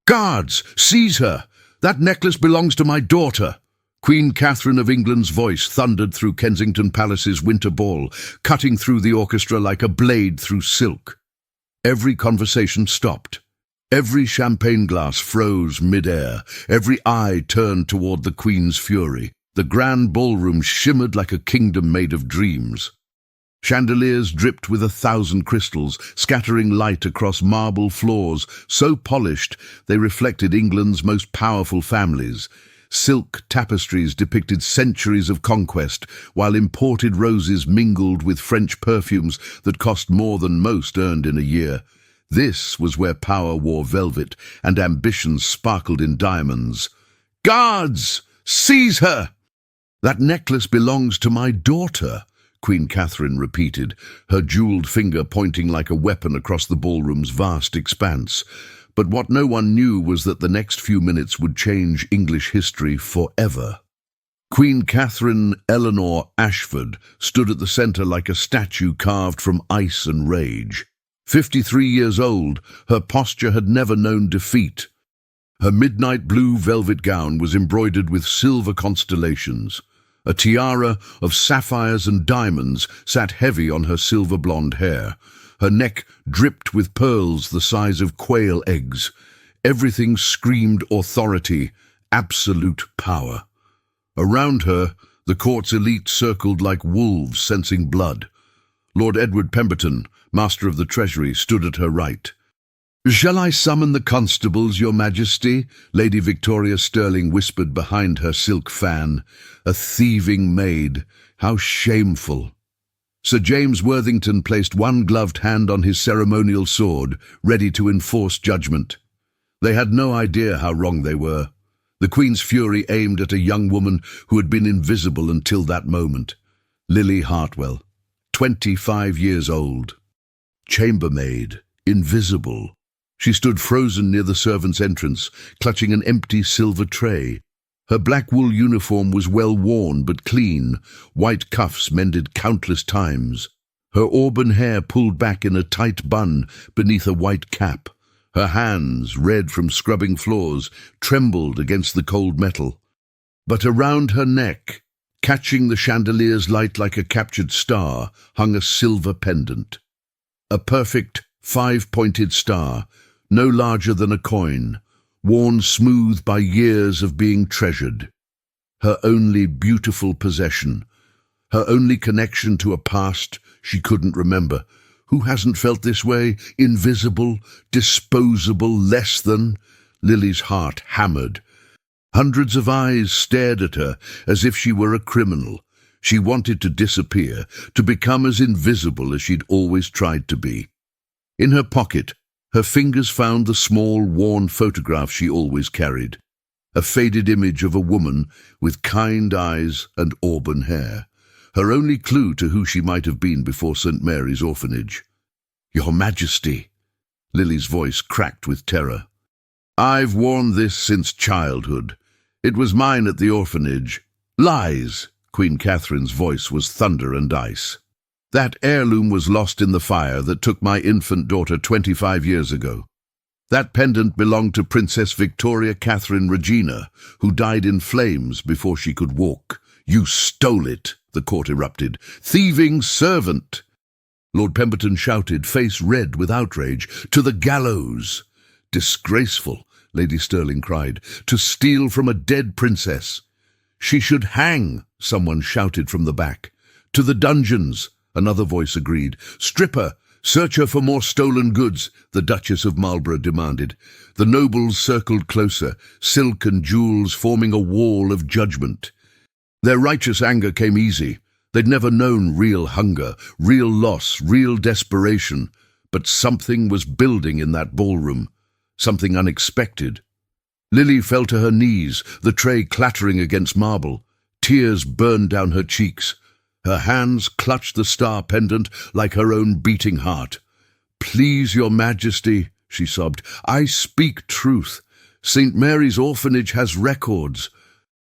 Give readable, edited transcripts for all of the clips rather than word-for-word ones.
"Guards, seize her! That necklace belongs to my daughter!" Queen Catherine of England's voice thundered through Kensington Palace's winter ball, cutting through the orchestra like a blade through silk. Every conversation stopped. Every champagne glass froze mid-air. Every eye turned toward the Queen's fury. The grand ballroom shimmered like a kingdom made of dreams. Chandeliers dripped with 1,000 crystals, scattering light across marble floors, so polished they reflected England's most powerful families. Silk tapestries depicted centuries of conquest, while imported roses mingled with French perfumes that cost more than most earned in a year. This was where power wore velvet and ambition sparkled in diamonds. "Guards, seize her! That necklace belongs to my daughter," Queen Catherine repeated, her jeweled finger pointing like a weapon across the ballroom's vast expanse. But what no one knew was that the next few minutes would change English history forever. Queen Catherine Eleanor Ashford stood at the centre like a statue carved from ice and rage. 53 years old, her posture had never known defeat. Her midnight blue velvet gown was embroidered with silver constellations. A tiara of sapphires and diamonds sat heavy on her silver blonde hair. Her neck dripped with pearls the size of quail eggs. Everything screamed authority, absolute power. Around her, the court's elite circled like wolves sensing blood. Lord Edward Pemberton, Master of the Treasury, stood at her right. "Shall I summon the constables, Your Majesty?" Lady Victoria Sterling whispered behind her silk fan. "A thieving maid. How shameful." Sir James Worthington placed one gloved hand on his ceremonial sword, ready to enforce judgment. They had no idea how wrong they were. The Queen's fury aimed at a young woman who had been invisible until that moment. Lily Hartwell, 25 years old. Chambermaid, invisible. She stood frozen near the servants' entrance, clutching an empty silver tray. Her black wool uniform was well worn but clean, white cuffs mended countless times. Her auburn hair pulled back in a tight bun beneath a white cap. Her hands, red from scrubbing floors, trembled against the cold metal. But around her neck, catching the chandelier's light like a captured star, hung a silver pendant. A perfect, five-pointed star, no larger than a coin, worn smooth by years of being treasured. Her only beautiful possession, her only connection to a past she couldn't remember. Who hasn't felt this way? Invisible, disposable, less than? Lily's heart hammered. Hundreds of eyes stared at her as if she were a criminal. She wanted to disappear, to become as invisible as she'd always tried to be. In her pocket, her fingers found the small, worn photograph she always carried, a faded image of a woman with kind eyes and auburn hair, her only clue to who she might have been before St. Mary's orphanage. "Your Majesty," Lily's voice cracked with terror. "I've worn this since childhood. It was mine at the orphanage." "Lies!" Queen Catherine's voice was thunder and ice. "That heirloom was lost in the fire that took my infant daughter 25 years ago. That pendant belonged to Princess Victoria Catherine Regina, who died in flames before she could walk. You stole it," the court erupted. "Thieving servant!" Lord Pemberton shouted, face red with outrage. "To the gallows!" "Disgraceful," Lady Sterling cried, "to steal from a dead princess." "She should hang," someone shouted from the back. "To the dungeons," another voice agreed. "Strip her, search her for more stolen goods," the Duchess of Marlborough demanded. The nobles circled closer, silk and jewels forming a wall of judgment. Their righteous anger came easy. They'd never known real hunger, real loss, real desperation. But something was building in that ballroom, something unexpected. Lily fell to her knees, the tray clattering against marble. Tears burned down her cheeks. Her hands clutched the star pendant like her own beating heart. "Please, Your Majesty," she sobbed, "I speak truth. St. Mary's Orphanage has records.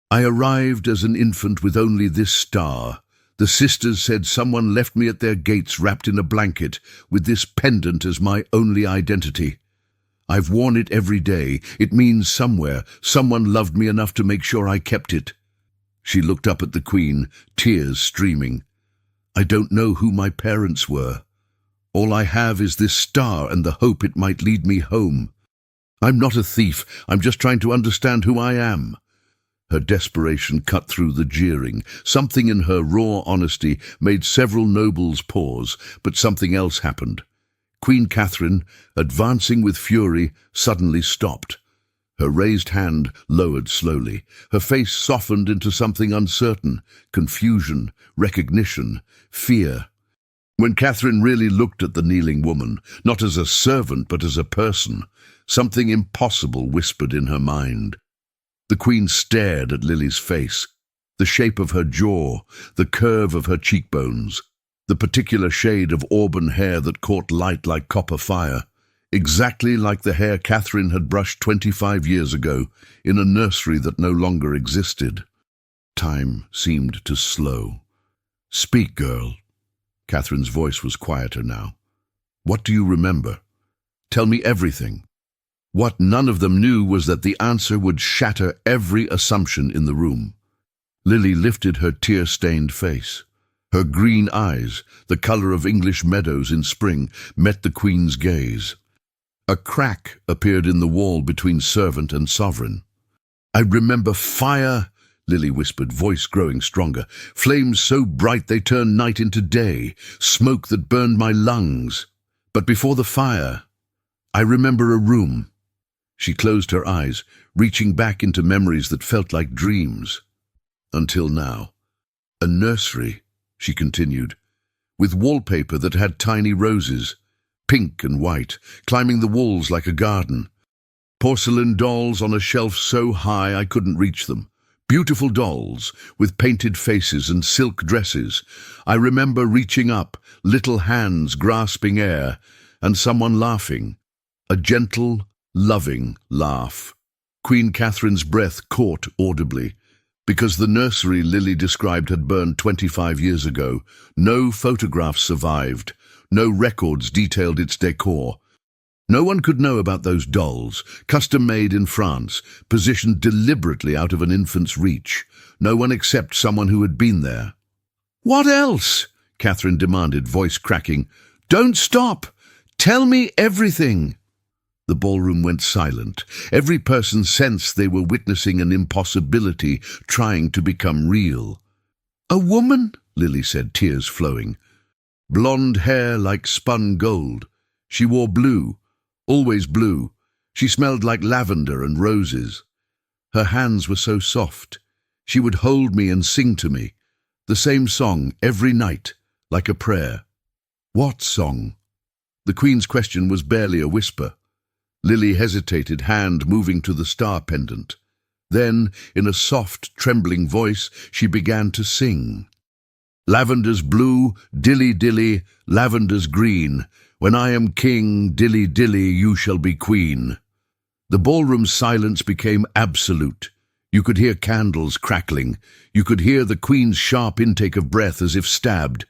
I arrived as an infant with only this star. The sisters said someone left me at their gates wrapped in a blanket, with this pendant as my only identity. I've worn it every day. It means somewhere. Someone loved me enough to make sure I kept it." She looked up at the Queen, tears streaming. "I don't know who my parents were. All I have is this star and the hope it might lead me home. I'm not a thief. I'm just trying to understand who I am." Her desperation cut through the jeering. Something in her raw honesty made several nobles pause, but something else happened. Queen Catherine, advancing with fury, suddenly stopped. Her raised hand lowered slowly. Her face softened into something uncertain: confusion, recognition, fear. When Catherine really looked at the kneeling woman, not as a servant but as a person, something impossible whispered in her mind. The Queen stared at Lily's face, the shape of her jaw, the curve of her cheekbones, the particular shade of auburn hair that caught light like copper fire, exactly like the hair Catherine had brushed 25 years ago in a nursery that no longer existed. Time seemed to slow. "Speak, girl." Catherine's voice was quieter now. "What do you remember? Tell me everything." What none of them knew was that the answer would shatter every assumption in the room. Lily lifted her tear-stained face. Her green eyes, the color of English meadows in spring, met the Queen's gaze. A crack appeared in the wall between servant and sovereign. "I remember fire," Lily whispered, voice growing stronger. "Flames so bright they turned night into day, smoke that burned my lungs. But before the fire, I remember a room." She closed her eyes, reaching back into memories that felt like dreams. "Until now. A nursery," she continued, "with wallpaper that had tiny roses, pink and white, climbing the walls like a garden. Porcelain dolls on a shelf so high I couldn't reach them. Beautiful dolls, with painted faces and silk dresses. I remember reaching up, little hands grasping air, and someone laughing. A gentle, loving laugh. Queen Catherine's breath caught audibly. Because the nursery Lily described had burned 25 years ago, no photographs survived, no records detailed its decor. No one could know about those dolls, custom-made in France, positioned deliberately out of an infant's reach. No one except someone who had been there. "What else?" Catherine demanded, voice cracking. "Don't stop! Tell me everything!" The ballroom went silent. Every person sensed they were witnessing an impossibility trying to become real. "A woman," Lily said, tears flowing. "Blonde hair like spun gold. She wore blue, always blue. She smelled like lavender and roses. Her hands were so soft. She would hold me and sing to me. The same song every night, like a prayer." "What song?" The Queen's question was barely a whisper. Lily hesitated, hand moving to the star pendant. Then, in a soft, trembling voice, she began to sing. "Lavender's blue, dilly dilly, lavender's green. When I am king, dilly dilly, you shall be queen." The ballroom's silence became absolute. You could hear candles crackling. You could hear the Queen's sharp intake of breath as if stabbed.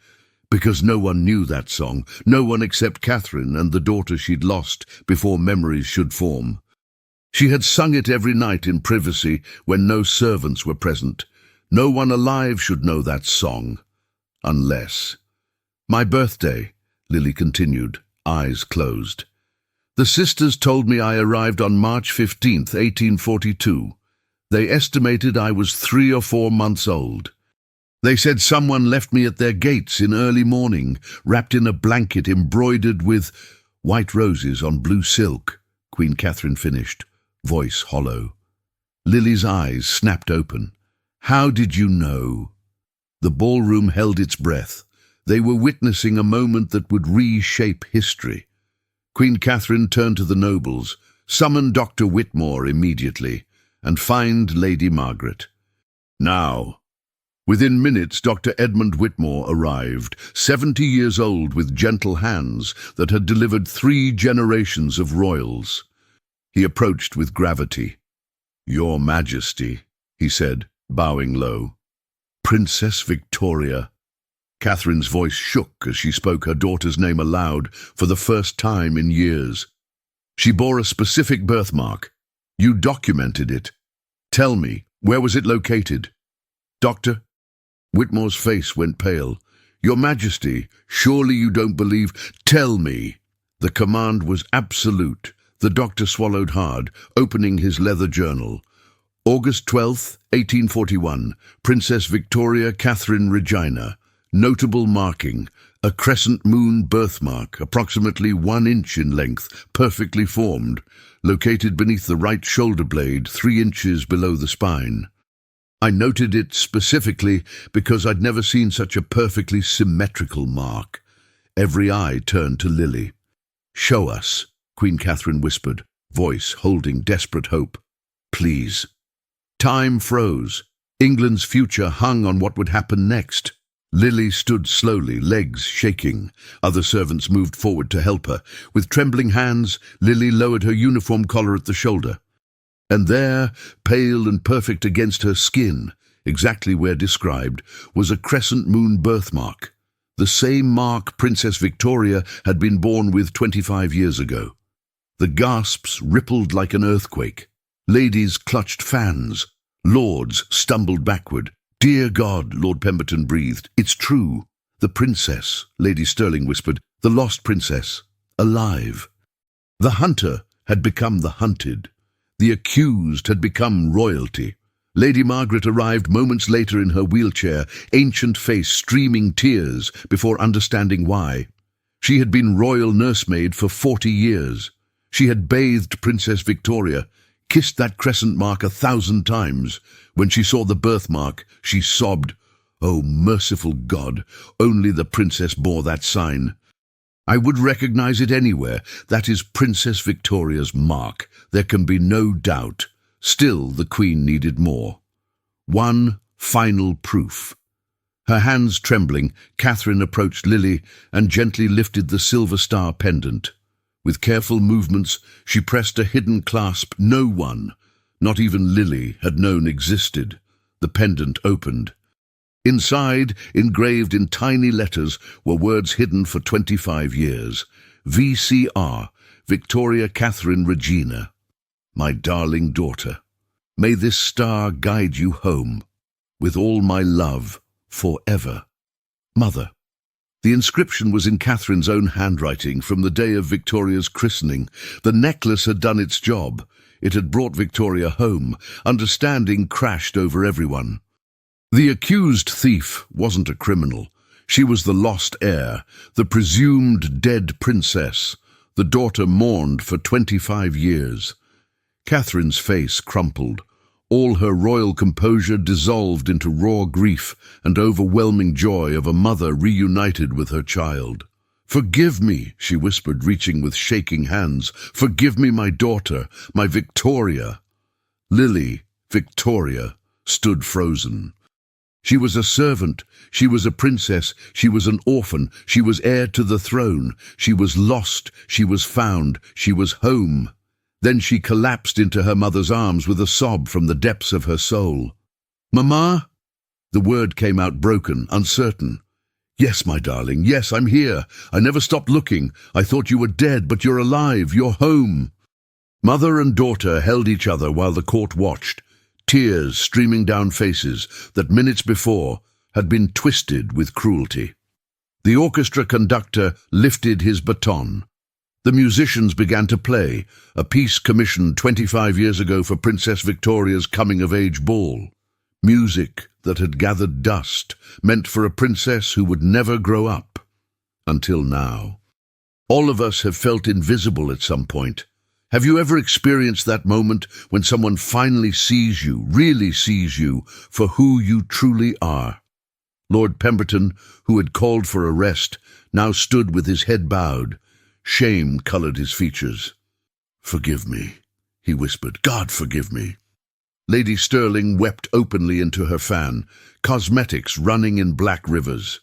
Because no one knew that song, no one except Catherine and the daughter she'd lost before memories should form. She had sung it every night in privacy when no servants were present. No one alive should know that song. Unless... "My birthday," Lily continued, eyes closed. "The sisters told me I arrived on March 15th, 1842. They estimated I was 3 or 4 months old. They said someone left me at their gates in early morning, wrapped in a blanket embroidered with white roses on blue silk," Queen Catherine finished, voice hollow. Lily's eyes snapped open. "How did you know?" The ballroom held its breath. They were witnessing a moment that would reshape history. Queen Catherine turned to the nobles, "Summon Dr. Whitmore immediately, and find Lady Margaret." Now. Within minutes, Dr. Edmund Whitmore arrived, 70 years old with gentle hands that had delivered 3 generations of royals. He approached with gravity. "Your Majesty," he said, bowing low. "Princess Victoria." Catherine's voice shook as she spoke her daughter's name aloud for the first time in years. She bore a specific birthmark. You documented it. Tell me, where was it located? Doctor? Whitmore's face went pale. Your Majesty, surely you don't believe— Tell me! The command was absolute. The doctor swallowed hard, opening his leather journal. August 12th, 1841, Princess Victoria Catherine Regina. Notable marking, a crescent moon birthmark, approximately 1 inch in length, perfectly formed, located beneath the right shoulder blade, 3 inches below the spine. I noted it specifically because I'd never seen such a perfectly symmetrical mark. Every eye turned to Lily. Show us, Queen Catherine whispered, voice holding desperate hope. Please. Time froze. England's future hung on what would happen next. Lily stood slowly, legs shaking. Other servants moved forward to help her. With trembling hands, Lily lowered her uniform collar at the shoulder. And there, pale and perfect against her skin, exactly where described, was a crescent moon birthmark. The same mark Princess Victoria had been born with 25 years ago. The gasps rippled like an earthquake. Ladies clutched fans. Lords stumbled backward. Dear God, Lord Pemberton breathed. It's true. The princess, Lady Stirling whispered. The lost princess. Alive. The hunter had become the hunted. The accused had become royalty. Lady Margaret arrived moments later in her wheelchair, ancient face streaming tears before understanding why. She had been royal nursemaid for 40 years. She had bathed Princess Victoria, kissed that crescent mark 1,000 times. When she saw the birthmark, she sobbed, "Oh, merciful God, only the princess bore that sign. I would recognize it anywhere. That is Princess Victoria's mark. There can be no doubt." Still, the Queen needed more. One final proof. Her hands trembling, Catherine approached Lily and gently lifted the silver star pendant. With careful movements, she pressed a hidden clasp no one, not even Lily, had known existed. The pendant opened. Inside, engraved in tiny letters, were words hidden for 25 years. VCR, Victoria Catherine Regina. My darling daughter, may this star guide you home, with all my love, forever. Mother. The inscription was in Catherine's own handwriting from the day of Victoria's christening. The necklace had done its job. It had brought Victoria home. Understanding crashed over everyone. The accused thief wasn't a criminal. She was the lost heir, the presumed dead princess. The daughter mourned for 25 years. Catherine's face crumpled. All her royal composure dissolved into raw grief and overwhelming joy of a mother reunited with her child. "Forgive me," she whispered, reaching with shaking hands. "Forgive me, my daughter, my Victoria." Lily, Victoria, stood frozen. She was a servant, she was a princess, she was an orphan, she was heir to the throne, she was lost, she was found, she was home. Then she collapsed into her mother's arms with a sob from the depths of her soul. "Mama?" The word came out broken, uncertain. "Yes, my darling, yes, I'm here. I never stopped looking. I thought you were dead, but you're alive, you're home." Mother and daughter held each other while the court watched, tears streaming down faces that minutes before had been twisted with cruelty. The orchestra conductor lifted his baton. The musicians began to play, a piece commissioned 25 years ago for Princess Victoria's coming-of-age ball. Music that had gathered dust, meant for a princess who would never grow up. Until now. All of us have felt invisible at some point. Have you ever experienced that moment when someone finally sees you, really sees you, for who you truly are? Lord Pemberton, who had called for arrest, now stood with his head bowed. Shame colored his features. "Forgive me," he whispered. "God forgive me." Lady Stirling wept openly into her fan, cosmetics running in black rivers.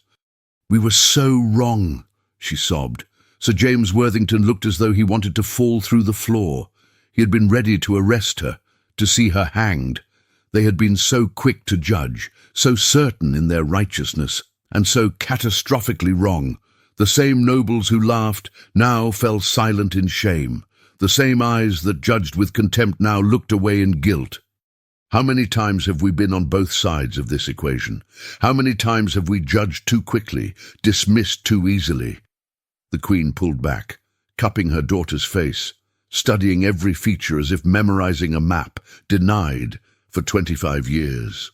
"We were so wrong," she sobbed. Sir James Worthington looked as though he wanted to fall through the floor. He had been ready to arrest her, to see her hanged. They had been so quick to judge, so certain in their righteousness, and so catastrophically wrong. The same nobles who laughed now fell silent in shame. The same eyes that judged with contempt now looked away in guilt. How many times have we been on both sides of this equation? How many times have we judged too quickly, dismissed too easily? The Queen pulled back, cupping her daughter's face, studying every feature as if memorizing a map, denied for 25 years.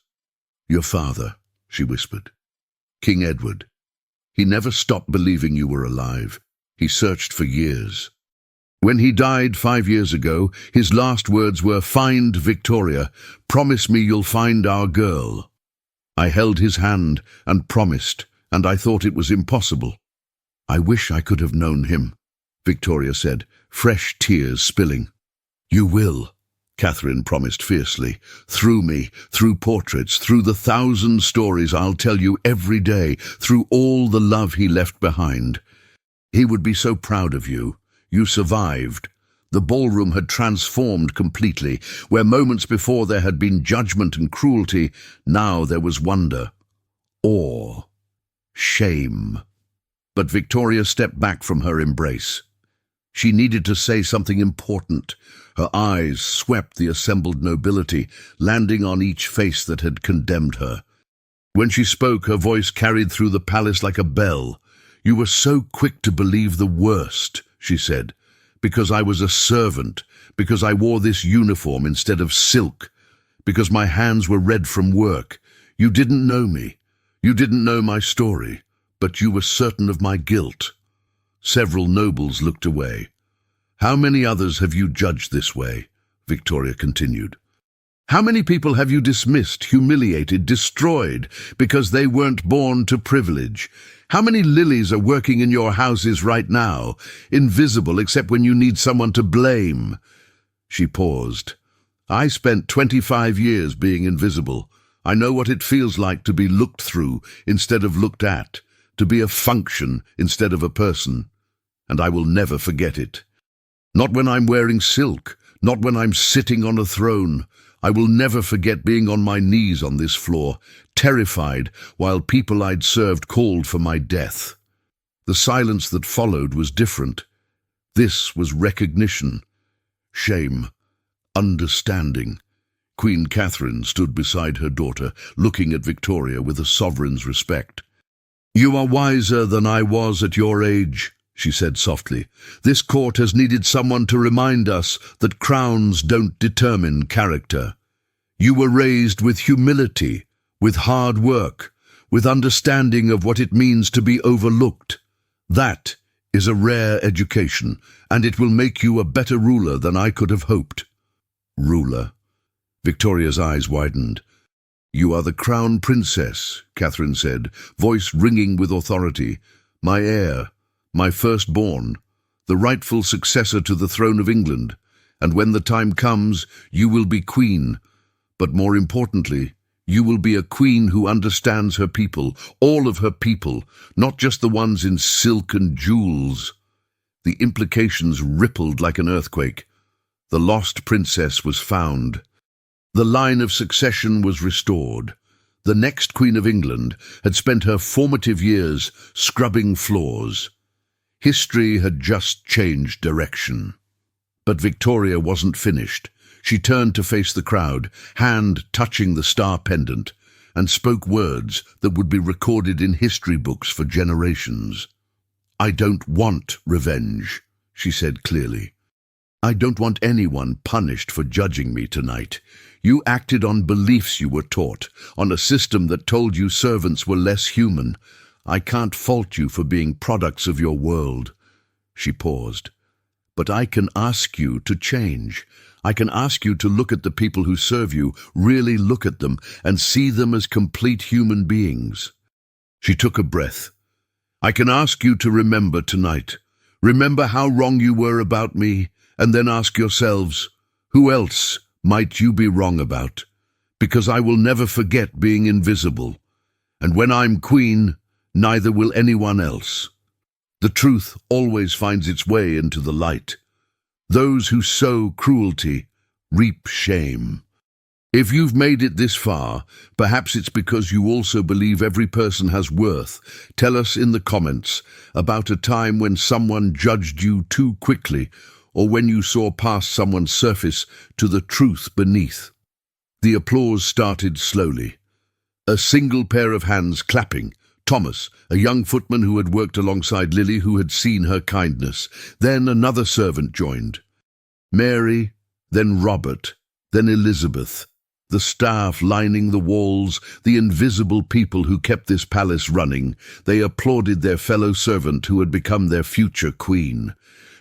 "Your father," she whispered. "King Edward. He never stopped believing you were alive. He searched for years. When he died 5 years ago, his last words were, 'Find Victoria. Promise me you'll find our girl.' I held his hand and promised, and I thought it was impossible. I wish I could have known him," Victoria said, fresh tears spilling. "You will," Catherine promised fiercely. "Through me, through portraits, through the 1,000 stories I'll tell you every day, through all the love he left behind. He would be so proud of you. You survived." The ballroom had transformed completely. Where moments before there had been judgment and cruelty, now there was wonder, awe, shame. But Victoria stepped back from her embrace. She needed to say something important. Her eyes swept the assembled nobility, landing on each face that had condemned her. When she spoke, her voice carried through the palace like a bell. "You were so quick to believe the worst," she said, "because I was a servant, because I wore this uniform instead of silk, because my hands were red from work. You didn't know me. You didn't know my story, but you were certain of my guilt." Several nobles looked away. "How many others have you judged this way?" Victoria continued. "How many people have you dismissed, humiliated, destroyed, because they weren't born to privilege? How many lilies are working in your houses right now, invisible except when you need someone to blame?" She paused. "I spent 25 years being invisible. I know what it feels like to be looked through instead of looked at, to be a function instead of a person, and I will never forget it. Not when I'm wearing silk, not when I'm sitting on a throne. I will never forget being on my knees on this floor, terrified while people I'd served called for my death." The silence that followed was different. This was recognition, shame, understanding. Queen Catherine stood beside her daughter, looking at Victoria with a sovereign's respect. "You are wiser than I was at your age," she said softly. "This court has needed someone to remind us that crowns don't determine character. You were raised with humility, with hard work, with understanding of what it means to be overlooked. That is a rare education, and it will make you a better ruler than I could have hoped." "Ruler?" Victoria's eyes widened. "You are the crown princess," Catherine said, voice ringing with authority. "My heir, my firstborn, the rightful successor to the throne of England. And when the time comes, you will be queen. But more importantly, you will be a queen who understands her people, all of her people, not just the ones in silk and jewels." The implications rippled like an earthquake. The lost princess was found. The line of succession was restored. The next Queen of England had spent her formative years scrubbing floors. History had just changed direction. But Victoria wasn't finished. She turned to face the crowd, hand touching the star pendant, and spoke words that would be recorded in history books for generations. "I don't want revenge," she said clearly. "I don't want anyone punished for judging me tonight. You acted on beliefs you were taught, on a system that told you servants were less human. I can't fault you for being products of your world." She paused. "But I can ask you to change. I can ask you to look at the people who serve you, really look at them, and see them as complete human beings." She took a breath. "I can ask you to remember tonight. Remember how wrong you were about me, and then ask yourselves, who else might you be wrong about? Because I will never forget being invisible. And when I'm queen, neither will anyone else. The truth always finds its way into the light. Those who sow cruelty reap shame. If you've made it this far, perhaps it's because you also believe every person has worth. Tell us in the comments about a time when someone judged you too quickly, or when you saw past someone's surface to the truth beneath. The applause started slowly. A single pair of hands clapping. Thomas, a young footman who had worked alongside Lily, who had seen her kindness. Then another servant joined. Mary, then Robert, then Elizabeth. The staff lining the walls, the invisible people who kept this palace running. They applauded their fellow servant who had become their future queen.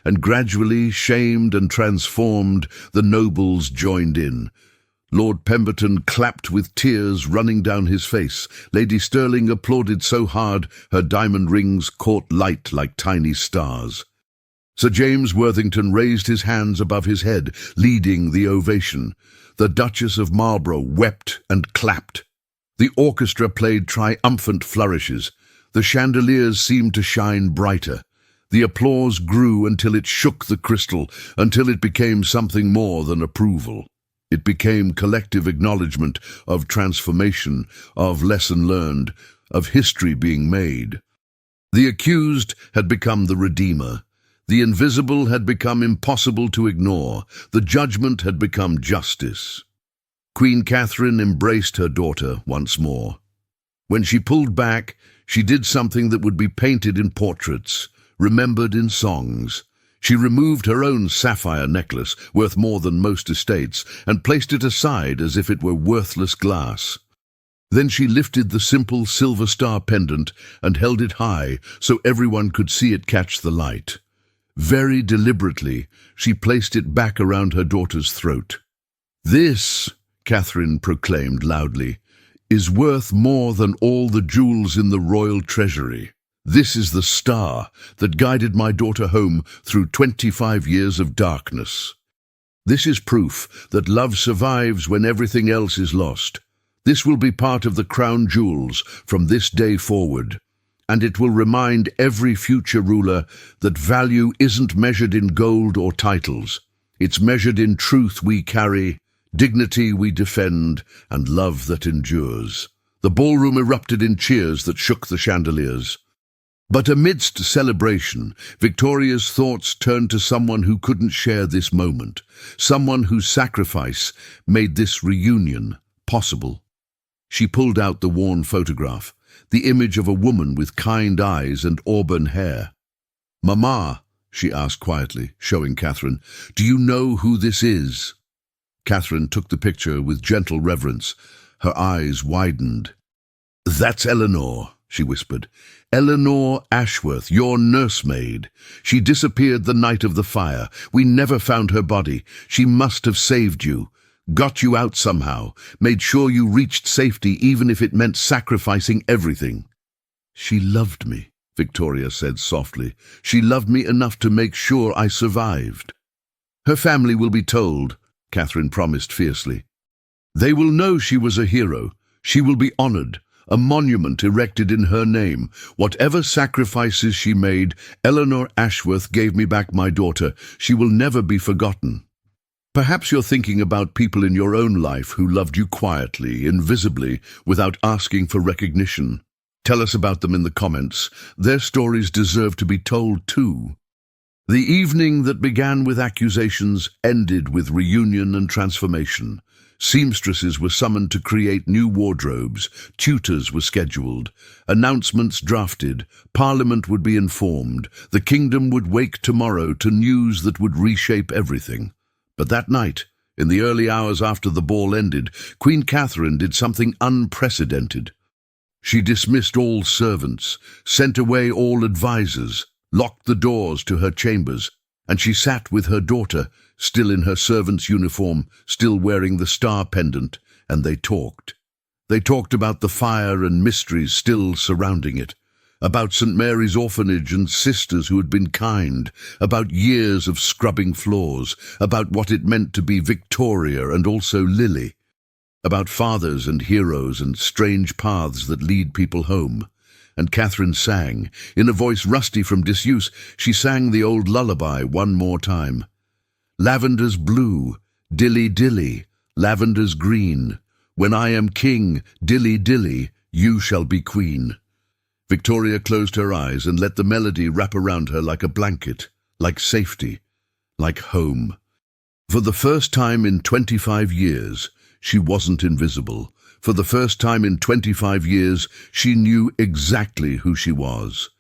And gradually, shamed and transformed, the nobles joined in. Lord Pemberton clapped with tears running down his face. Lady Stirling applauded so hard her diamond rings caught light like tiny stars. Sir James Worthington raised his hands above his head, leading the ovation. The Duchess of Marlborough wept and clapped. The orchestra played triumphant flourishes. The chandeliers seemed to shine brighter. The applause grew until it shook the crystal, until it became something more than approval. It became collective acknowledgement of transformation, of lesson learned, of history being made. The accused had become the redeemer. The invisible had become impossible to ignore. The judgment had become justice. Queen Catherine embraced her daughter once more. When she pulled back, she did something that would be painted in portraits, remembered in songs. She removed her own sapphire necklace, worth more than most estates, and placed it aside as if it were worthless glass. Then she lifted the simple silver star pendant and held it high so everyone could see it catch the light. Very deliberately, she placed it back around her daughter's throat. "This," Catherine proclaimed loudly, "is worth more than all the jewels in the royal treasury. This is the star that guided my daughter home through 25 years of darkness. This is proof that love survives when everything else is lost. This will be part of the crown jewels from this day forward. And it will remind every future ruler that value isn't measured in gold or titles. It's measured in truth we carry, dignity we defend, and love that endures." The ballroom erupted in cheers that shook the chandeliers. But amidst celebration, Victoria's thoughts turned to someone who couldn't share this moment, someone whose sacrifice made this reunion possible. She pulled out the worn photograph, the image of a woman with kind eyes and auburn hair. "Mamma," she asked quietly, showing Catherine, "do you know who this is?" Catherine took the picture with gentle reverence. Her eyes widened. "That's Eleanor," she whispered. "Eleanor Ashworth, your nursemaid. She disappeared the night of the fire. We never found her body. She must have saved you. Got you out somehow, made sure you reached safety even if it meant sacrificing everything." "She loved me," Victoria said softly. "She loved me enough to make sure I survived." "Her family will be told," Catherine promised fiercely. "They will know she was a hero. She will be honored, a monument erected in her name. Whatever sacrifices she made, Eleanor Ashworth gave me back my daughter. She will never be forgotten." Perhaps you're thinking about people in your own life who loved you quietly, invisibly, without asking for recognition. Tell us about them in the comments. Their stories deserve to be told too. The evening that began with accusations ended with reunion and transformation. Seamstresses were summoned to create new wardrobes, tutors were scheduled, announcements drafted, Parliament would be informed, the kingdom would wake tomorrow to news that would reshape everything. But that night, in the early hours after the ball ended, Queen Catherine did something unprecedented. She dismissed all servants, sent away all advisers, locked the doors to her chambers, and she sat with her daughter, still in her servant's uniform, still wearing the star pendant, and they talked. They talked about the fire and mysteries still surrounding it, about St. Mary's orphanage and sisters who had been kind, about years of scrubbing floors, about what it meant to be Victoria and also Lily, about fathers and heroes and strange paths that lead people home. And Catherine sang. In a voice rusty from disuse, she sang the old lullaby one more time. "Lavender's blue, dilly dilly, lavender's green. When I am king, dilly dilly, you shall be queen." Victoria closed her eyes and let the melody wrap around her like a blanket, like safety. like home. For the first time in 25 years, she wasn't invisible. For the first time in 25 years, she knew exactly who she was.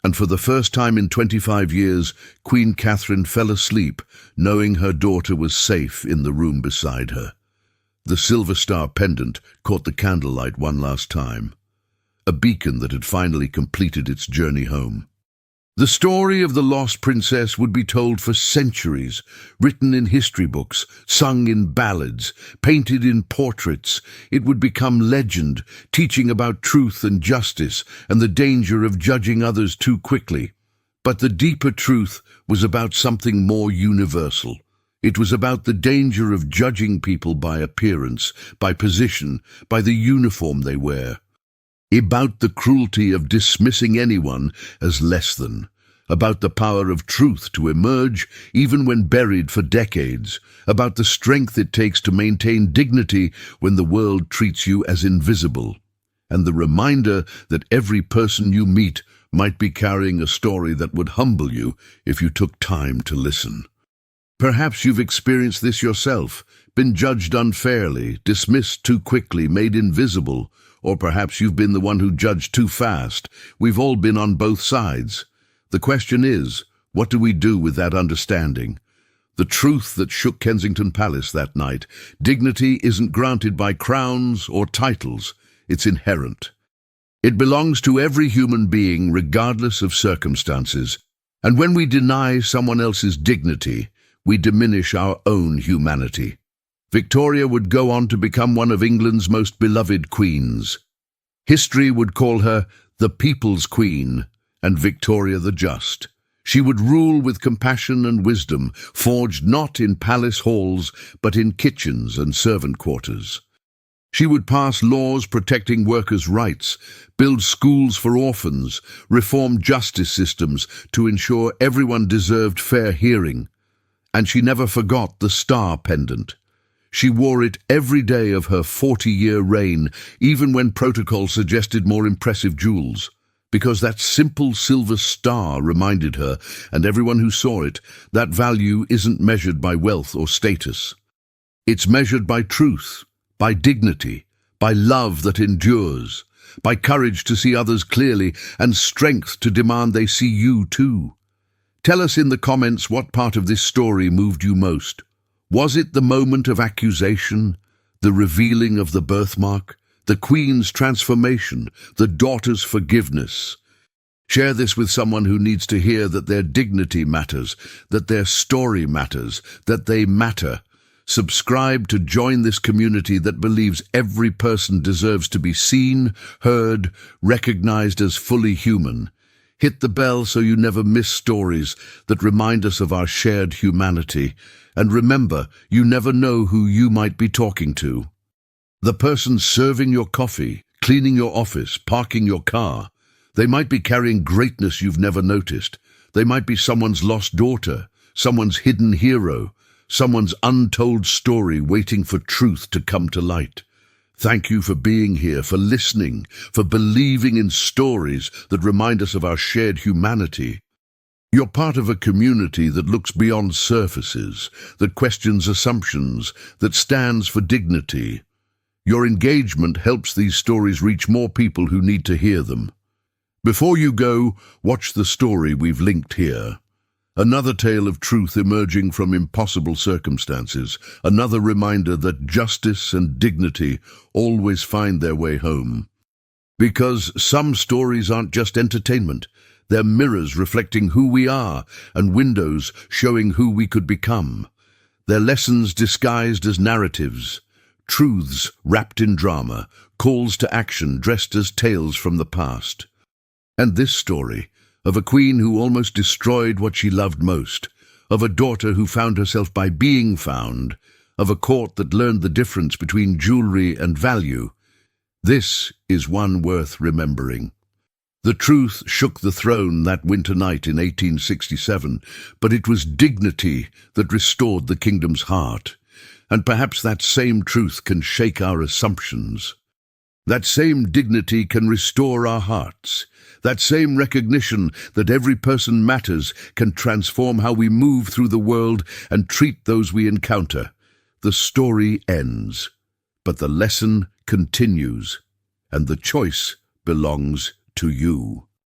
And for the first time in 25 years, Queen Catherine fell asleep, knowing her daughter was safe in the room beside her. The silver star pendant caught the candlelight one last time, a beacon that had finally completed its journey home. The story of the lost princess would be told for centuries, written in history books, sung in ballads, painted in portraits. It would become legend, teaching about truth and justice and the danger of judging others too quickly. But the deeper truth was about something more universal. It was about the danger of judging people by appearance, by position, by the uniform they wear. About the cruelty of dismissing anyone as less than, about the power of truth to emerge even when buried for decades, about the strength it takes to maintain dignity when the world treats you as invisible, and the reminder that every person you meet might be carrying a story that would humble you if you took time to listen. Perhaps you've experienced this yourself, been judged unfairly, dismissed too quickly, made invisible. Or perhaps you've been the one who judged too fast. We've all been on both sides. The question is, what do we do with that understanding? The truth that shook Kensington Palace that night: dignity isn't granted by crowns or titles, it's inherent. It belongs to every human being regardless of circumstances. And when we deny someone else's dignity, we diminish our own humanity. Victoria would go on to become one of England's most beloved queens. History would call her the People's Queen and Victoria the Just. She would rule with compassion and wisdom, forged not in palace halls, but in kitchens and servant quarters. She would pass laws protecting workers' rights, build schools for orphans, reform justice systems to ensure everyone deserved fair hearing. And she never forgot the star pendant. She wore it every day of her 40-year reign, even when protocol suggested more impressive jewels, because that simple silver star reminded her, and everyone who saw it, that value isn't measured by wealth or status. It's measured by truth, by dignity, by love that endures, by courage to see others clearly, and strength to demand they see you too. Tell us in the comments what part of this story moved you most. Was it the moment of accusation, the revealing of the birthmark, the Queen's transformation, the daughter's forgiveness? Share this with someone who needs to hear that their dignity matters, that their story matters, that they matter. Subscribe to join this community that believes every person deserves to be seen, heard, recognized as fully human. Hit the bell so you never miss stories that remind us of our shared humanity. And remember, you never know who you might be talking to. The person serving your coffee, cleaning your office, parking your car. They might be carrying greatness you've never noticed. They might be someone's lost daughter, someone's hidden hero, someone's untold story waiting for truth to come to light. Thank you for being here, for listening, for believing in stories that remind us of our shared humanity. You're part of a community that looks beyond surfaces, that questions assumptions, that stands for dignity. Your engagement helps these stories reach more people who need to hear them. Before you go, watch the story we've linked here. Another tale of truth emerging from impossible circumstances, another reminder that justice and dignity always find their way home. Because some stories aren't just entertainment. They're mirrors reflecting who we are and windows showing who we could become. They're lessons disguised as narratives, truths wrapped in drama, calls to action dressed as tales from the past. And this story, of a queen who almost destroyed what she loved most, of a daughter who found herself by being found, of a court that learned the difference between jewelry and value, this is one worth remembering. The truth shook the throne that winter night in 1867, but it was dignity that restored the kingdom's heart. And perhaps that same truth can shake our assumptions. That same dignity can restore our hearts. That same recognition that every person matters can transform how we move through the world and treat those we encounter. The story ends, but the lesson continues, and the choice belongs to you.